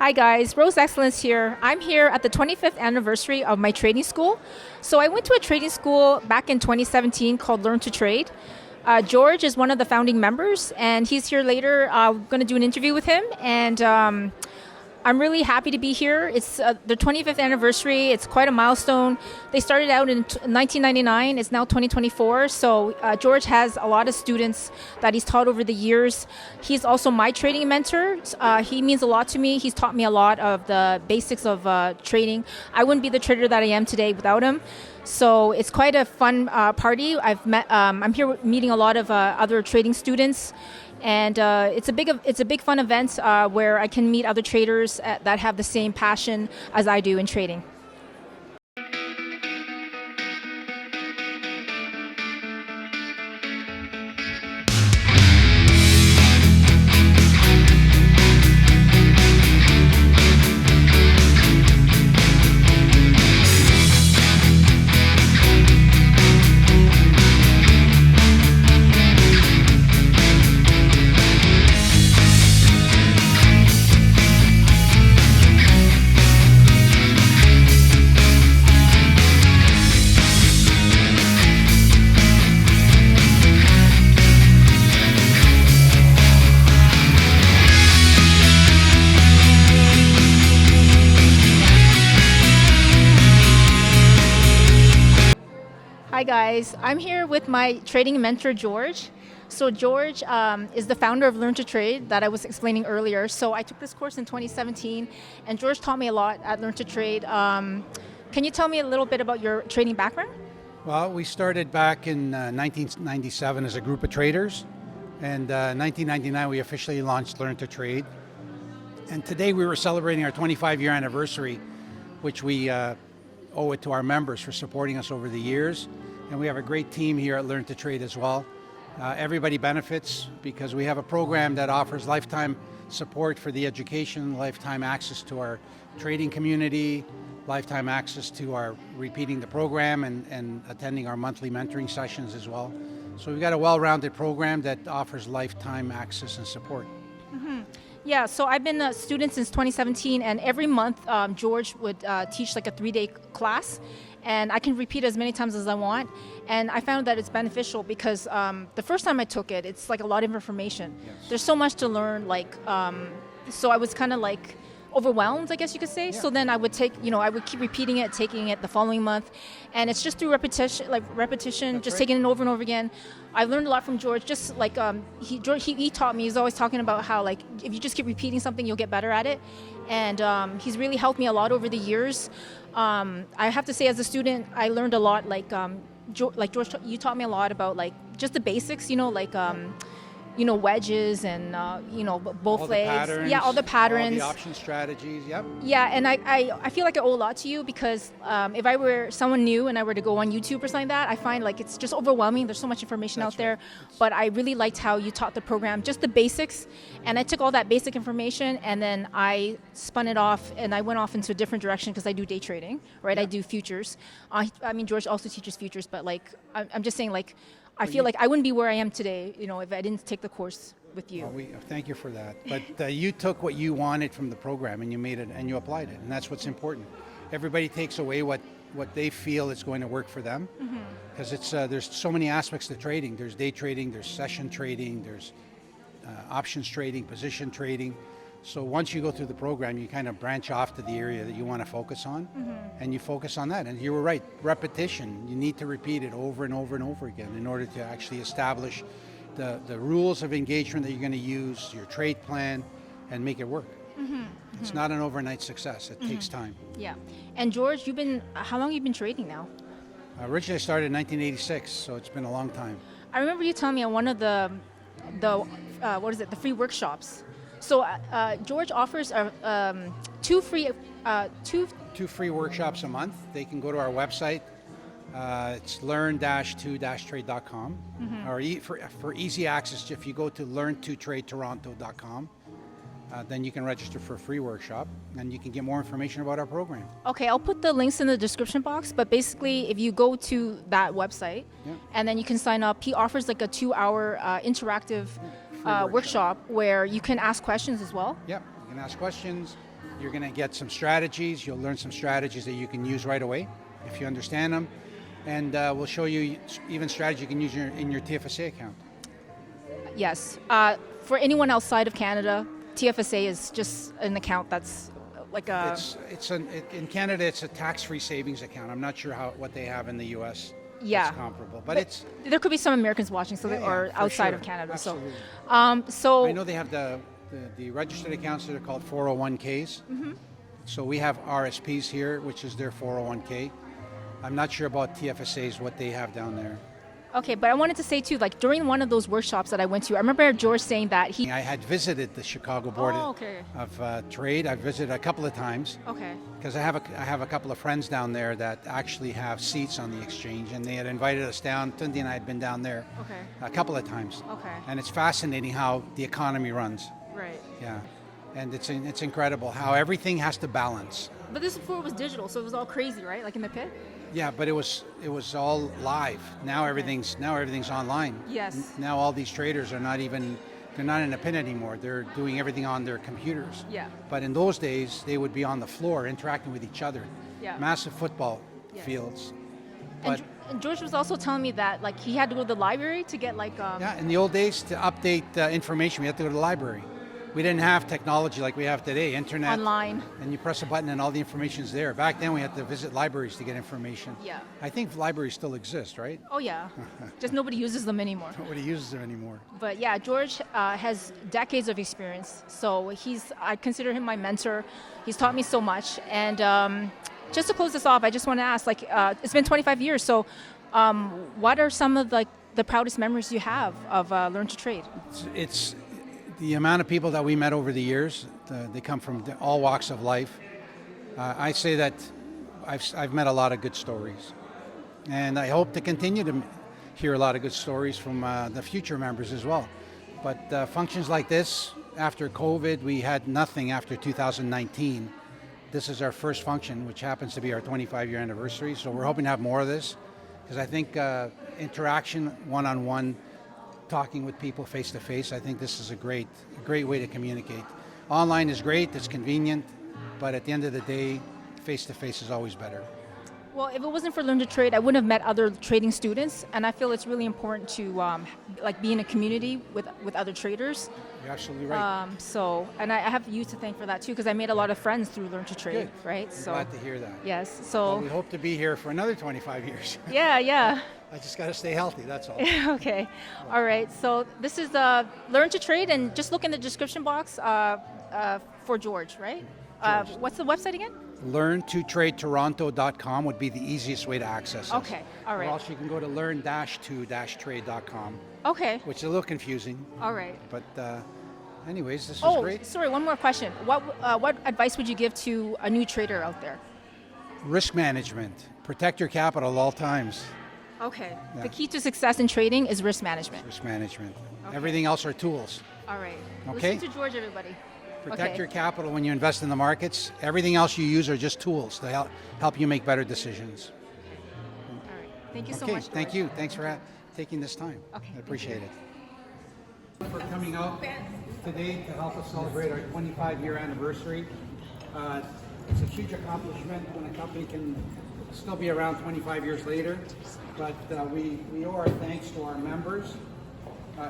Hi guys, Rose Excellence here. I'm here at the 25th anniversary of my trading school. So I went to a trading school back in 2017 called Learn to Trade. George is one of the founding members, and he's here later. I'm going to do an interview with him, and I'm really happy to be here. It's the 25th anniversary. It's quite a milestone. They started out in 1999. It's now 2024. So George has a lot of students that he's taught over the years. He's also my trading mentor. He means a lot to me. He's taught me a lot of the basics of trading. I wouldn't be the trader that I am today without him. So it's quite a fun party. I'm here meeting a lot of other trading students. And it's a big fun event where I can meet other traders that have the same passion as I do in trading. Hi guys, I'm here with my trading mentor George. So George is the founder of Learn to Trade that I was explaining earlier. So I took this course in 2017 and George taught me a lot at Learn to Trade. Can you tell me a little bit about your trading background? Well, we started back in 1997 as a group of traders, and 1999 we officially launched Learn to Trade. And today we were celebrating our 25-year anniversary, which we owe it to our members for supporting us over the years. And we have a great team here at Learn to Trade as well. Everybody benefits because we have a program that offers lifetime support for the education, lifetime access to our trading community, lifetime access to our repeating the program and attending our monthly mentoring sessions as well. So we've got a well-rounded program that offers lifetime access and support. Mm-hmm. Yeah, so I've been a student since 2017, and every month George would teach like a 3-day class, and I can repeat as many times as I want. And I found that it's beneficial because the first time I took it, it's like a lot of information. Yes. There's so much to learn, so I was kind of like overwhelmed, I guess you could say. Yeah. So then I would I would keep repeating it, taking it the following month, and it's just through repetition, That's just right. taking it over and over again. I learned a lot from George. Just like he taught me. He's always talking about how like if you just keep repeating something, you'll get better at it, and he's really helped me a lot over the years. I have to say, as a student, I learned a lot. George, you taught me a lot about like just the basics. Wedges and both All the legs. patterns, Yeah, all the patterns. all the option strategies, yep. Yeah, and I feel like I owe a lot to you because if I were someone new and I were to go on YouTube or something like that, I find like it's just overwhelming. There's so much information That's out there. right. But I really liked how you taught the program, just the basics. And I took all that basic information and then I spun it off and I went off into a different direction because I do day trading, right? Yeah. I do futures. George also teaches futures, but like I'm just saying like I feel like I wouldn't be where I am today, if I didn't take the course with you. Well, we thank you for that. But you took what you wanted from the program and you made it and you applied it, and that's what's important. Everybody takes away what they feel is going to work for them, because there's so many aspects to trading. There's day trading, there's session trading, there's options trading, position trading. So once you go through the program, you kind of branch off to the area that you want to focus on, and you focus on that. And you were right, repetition. You need to repeat it over and over and over again in order to actually establish the rules of engagement that you're going to use, your trade plan, and make it work. It's not an overnight success. It takes time. Yeah. And George, how long have you been trading now? Originally I started in 1986, so it's been a long time. I remember you telling me on one of the free workshops. So George offers two free workshops a month. They can go to our website. It's learn-to-trade.com. Or for easy access, if you go to learn-to-trade-toronto.com, then you can register for a free workshop and you can get more information about our program. Okay, I'll put the links in the description box, but basically if you go to that website and then you can sign up, he offers like a 2-hour interactive workshop where you can ask questions as well. Yep, you can ask questions. You're going to get some strategies. You'll learn some strategies that you can use right away if you understand them. And we'll show you even strategy you can use in your TFSA account. Yes. For anyone outside of Canada, TFSA is just an account that's like a... In Canada, it's a tax-free savings account. I'm not sure what they have in the U.S. Yeah. It's comparable, but there could be some Americans watching, or outside sure. of Canada. Absolutely. So I know they have the registered accounts that are called 401ks. Mm-hmm. So we have RSPs here, which is their 401k. I'm not sure about TFSAs, what they have down there. Okay, but I wanted to say too, like during one of those workshops that I went to, I remember George saying that I had visited the Chicago Board of Trade. I've visited a couple of times. Okay. Because I have a couple of friends down there that actually have seats on the exchange, and they had invited us down. Tundi and I had been down there a couple of times. Okay. And it's fascinating how the economy runs. Right. Yeah. And it's incredible how everything has to balance. But this before was digital, so it was all crazy, right? Like in the pit? Yeah, but it was all live. Now everything's online. Yes. Now all these traders they're not in a pin anymore. They're doing everything on their computers. Yeah. But in those days, they would be on the floor interacting with each other. Yeah. Massive football fields. But and George was also telling me that like he had to go to the library to get like yeah, in the old days to update information, we had to go to the library. We didn't have technology like we have today, internet. Online. And you press a button and all the information's there. Back then we had to visit libraries to get information. Yeah. I think libraries still exist, right? Oh yeah. Just nobody uses them anymore. Nobody uses them anymore. But yeah, George has decades of experience. So I consider him my mentor. He's taught me so much. And just to close this off, I just want to ask, like, it's been 25 years. So what are some of the proudest memories you have of Learn to Trade? It's the amount of people that we met over the years. They come from all walks of life. I say that I've met a lot of good stories, and I hope to continue to hear a lot of good stories from the future members as well. But functions like this, after COVID, we had nothing after 2019. This is our first function, which happens to be our 25-year anniversary. So we're hoping to have more of this, because I think interaction, one-on-one, talking with people face-to-face, I think this is a great way to communicate. Online is great, it's convenient, but at the end of the day, face-to-face is always better. Well, if it wasn't for Learn to Trade, I wouldn't have met other trading students, and I feel it's really important to be in a community with other traders. You're absolutely right. And I have you to thank for that too, because I made a lot of friends through Learn to Trade. Good. Right? I'm glad to hear that. Yes. Well, we hope to be here for another 25 years. Yeah. I just got to stay healthy, that's all. Okay. All right. So this is Learn to Trade, and just look in the description box for George, right? What's the website again? LearnToTradeToronto.com would be the easiest way to access us. Okay. All right. Or else you can go to learn-to-trade.com. Okay. Which is a little confusing. All right. But anyways, this was great. Sorry, one more question. What advice would you give to a new trader out there? Risk management. Protect your capital at all times. Okay. Yeah. The key to success in trading is risk management. Risk management. Okay. Everything else are tools. All right. Okay. Listen to George, everybody. Protect your capital when you invest in the markets. Everything else you use are just tools to help you make better decisions. All right. Thank you so Okay, much, George. thank you. Thanks for taking this time. Okay, I appreciate it. For coming out today to help us celebrate our 25-year anniversary. It's a huge accomplishment when a company can still be around 25 years later. But we owe our thanks to our members.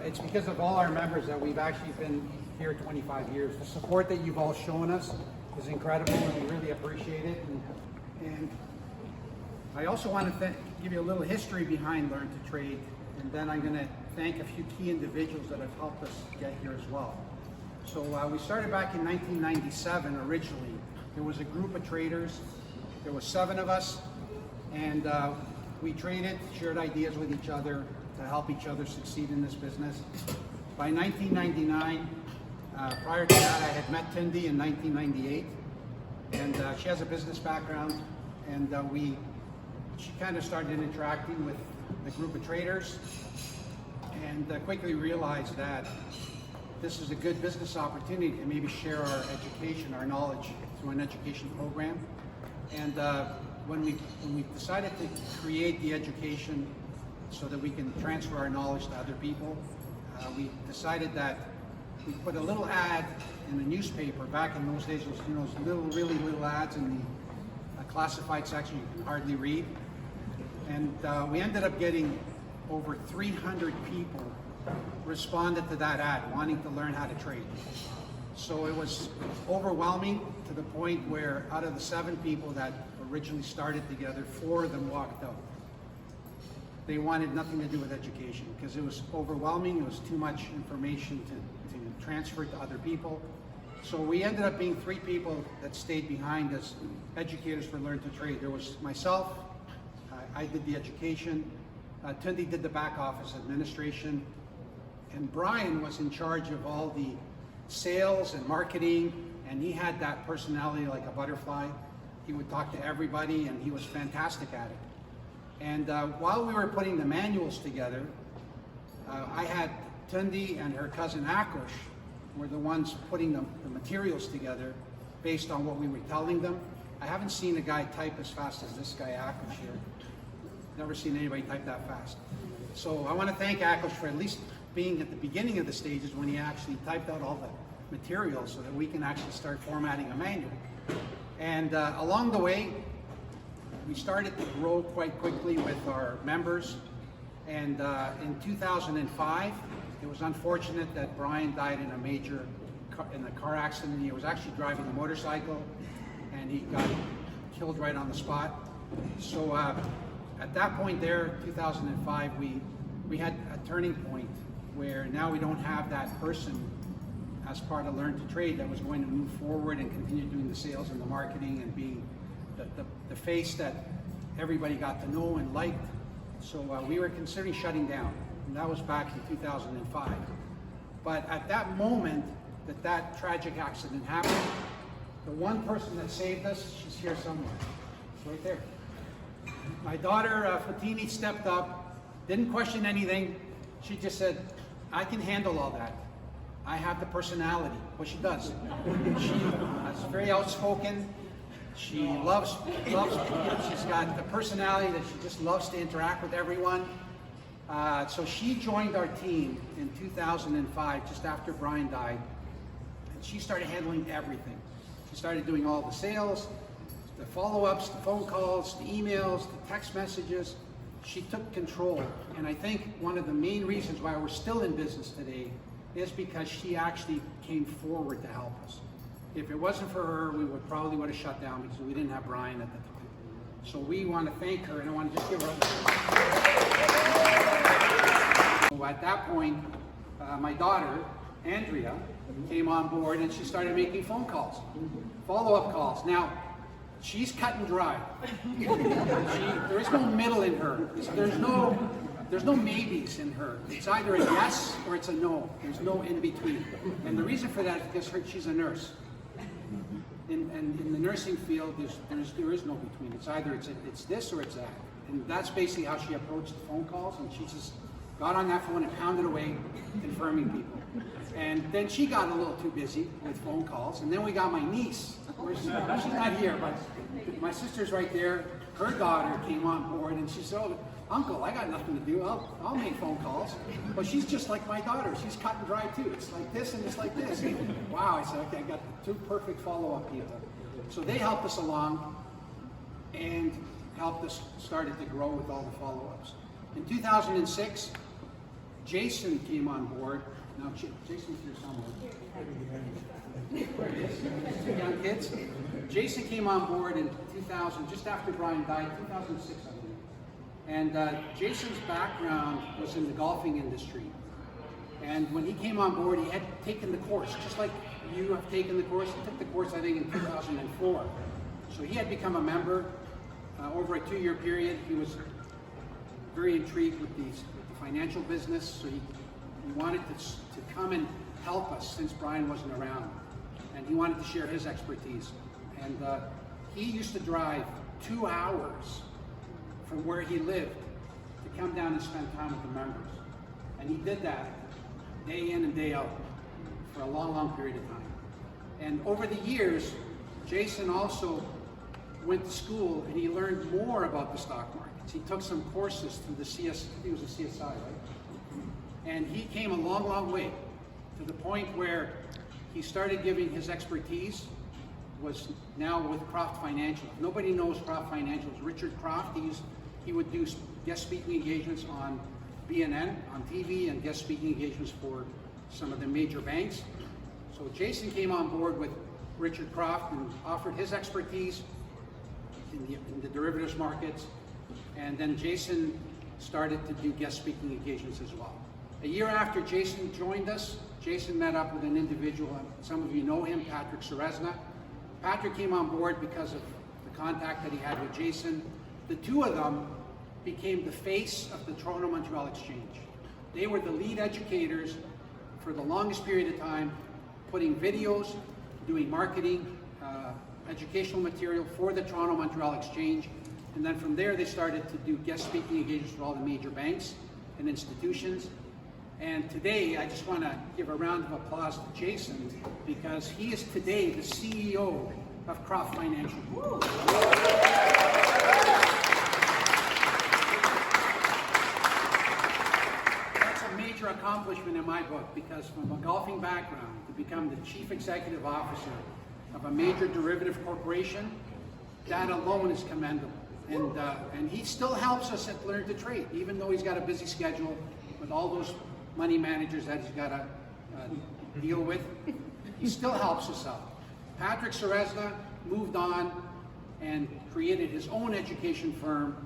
It's because of all our members that we've actually been here 25 years. The support that you've all shown us is incredible, and we really appreciate it. And I also want to give you a little history behind Learn to Trade, and then I'm going to thank a few key individuals that have helped us get here as well. So we started back in 1997 originally. There was a group of traders. There was 7 of us, and we traded, shared ideas with each other to help each other succeed in this business. By 1999, prior to that, I had met Tundi in 1998, and she has a business background, and she kind of started interacting with the group of traders, and quickly realized that this is a good business opportunity to maybe share our education, our knowledge through an education program. And when we decided to create the education so that we can transfer our knowledge to other people, we decided that we put a little ad in a newspaper. Back in those days, those really little ads in the classified section you can hardly read. And we ended up getting over 300 people responded to that ad wanting to learn how to trade. So it was overwhelming to the point where out of the 7 people that originally started together, 4 of them walked out. They wanted nothing to do with education because it was overwhelming. It was too much information to transfer to other people. So we ended up being 3 people that stayed behind as educators for Learn to Trade. There was myself, I did the education, Tundi did the back office administration, and Brian was in charge of all the sales and marketing, and he had that personality like a butterfly. He would talk to everybody, and he was fantastic at it. And while we were putting the manuals together, I had Tundi and her cousin Akush were the ones putting the materials together based on what we were telling them. I haven't seen a guy type as fast as this guy Akush here. Never seen anybody type that fast. So I want to thank Akush for at least being at the beginning of the stages when he actually typed out all the materials so that we can actually start formatting a manual. And along the way, we started to grow quite quickly with our members. And in 2005, it was unfortunate that Brian died in a car accident. He was actually driving a motorcycle, and he got killed right on the spot. So at that point there, 2005, we had a turning point where now we don't have that person as part of Learn to Trade that was going to move forward and continue doing the sales and the marketing and being the face that everybody got to know and liked. So we were considering shutting down, and that was back in 2005. But at that moment that tragic accident happened, the one person that saved us, she's here somewhere, it's right there. My daughter, Fatini, stepped up, didn't question anything. She just said, I can handle all that. I have the personality. Well, she does. She's very outspoken. She loves people. She's got the personality that she just loves to interact with everyone. So she joined our team in 2005, just after Brian died. And she started handling everything. She started doing all the sales, the follow-ups, the phone calls, the emails, the text messages. She took control. And I think one of the main reasons why we're still in business today is because she actually came forward to help us. If it wasn't for her, we probably would have shut down because we didn't have Brian at the time. So we want to thank her, and I want to just give her a... So at that point, my daughter, Andrea, came on board and she started making phone calls, follow-up calls. Now, she's cut and dry. There is no middle in her. There's no maybes in her. It's either a yes or it's a no. There's no in between. And the reason for that is because she's a nurse. And in the nursing field, there is no between. It's either it's this or it's that. And that's basically how she approached the phone calls. And she just got on that phone and pounded away, confirming people. And then she got a little too busy with phone calls. And then we got my niece. She's not here, but my sister's right there. Her daughter came on board, and she said, "Oh, Uncle, I got nothing to do. I'll make phone calls." But she's just like my daughter. She's cut and dry too. It's like this and it's like this. Wow, I said, okay, I got 2 perfect follow-up people. So they helped us along and helped us started to grow with all the follow-ups. In 2006, Jason came on board. Now, Jason's here somewhere. There he is. 2 young kids. Jason came on board in 2000, just after Brian died, 2006, I believe. And Jason's background was in the golfing industry. And when he came on board, he had taken the course, just like you have taken the course. He took the course, I think, in 2004. So he had become a member over a 2-year period. He was very intrigued with the financial business, so he wanted to come and help us since Brian wasn't around. And he wanted to share his expertise. And he used to drive 2 hours from where he lived to come down and spend time with the members. And he did that day in and day out for a long, long period of time. And over the years, Jason also went to school and he learned more about the stock markets. He took some courses through the he was a CSI, right? And he came a long, long way to the point where he started giving his expertise, was now with Croft Financial. If nobody knows Croft Financial, it's Richard Croft. He would do guest speaking engagements on BNN, on TV, and guest speaking engagements for some of the major banks. So Jason came on board with Richard Croft and offered his expertise in the derivatives markets, and then Jason started to do guest speaking engagements as well. A year after Jason joined us, Jason met up with an individual, some of you know him, Patrick Serezna. Patrick came on board because of the contact that he had with Jason. The two of them became the face of the Toronto-Montreal Exchange. They were the lead educators for the longest period of time, putting videos, doing marketing, educational material for the Toronto-Montreal Exchange. And then from there, they started to do guest speaking engagements for all the major banks and institutions. And today, I just want to give a round of applause to Jason, because he is today the CEO of Croft Financial. That's a major accomplishment in my book, because from a golfing background, to become the chief executive officer of a major derivative corporation, that alone is commendable. And he still helps us at Learn to Trade, even though he's got a busy schedule with all those money managers that he's got to deal with. He still helps us out. Patrick Serezna moved on and created his own education firm,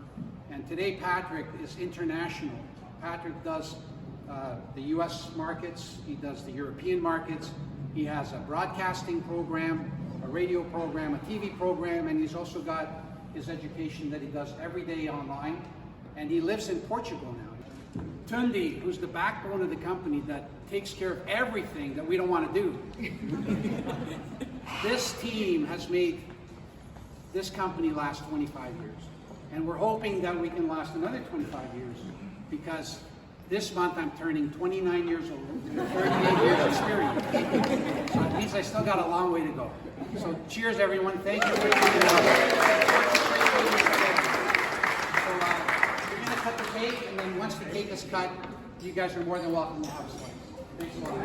and today Patrick is international. Patrick does the US markets, he does the European markets, he has a broadcasting program, a radio program, a TV program, and he's also got his education that he does every day online, and he lives in Portugal now. Tundi, who's the backbone of the company that takes care of everything that we don't want to do. This team has made this company last 25 years. And we're hoping that we can last another 25 years, because this month I'm turning 29 years old and 38 years experience. So it means I still got a long way to go. So cheers, everyone. Thank you for being here. Cut the cake, and then once the cake is cut, you guys are more than welcome to have a slice. Thanks a lot.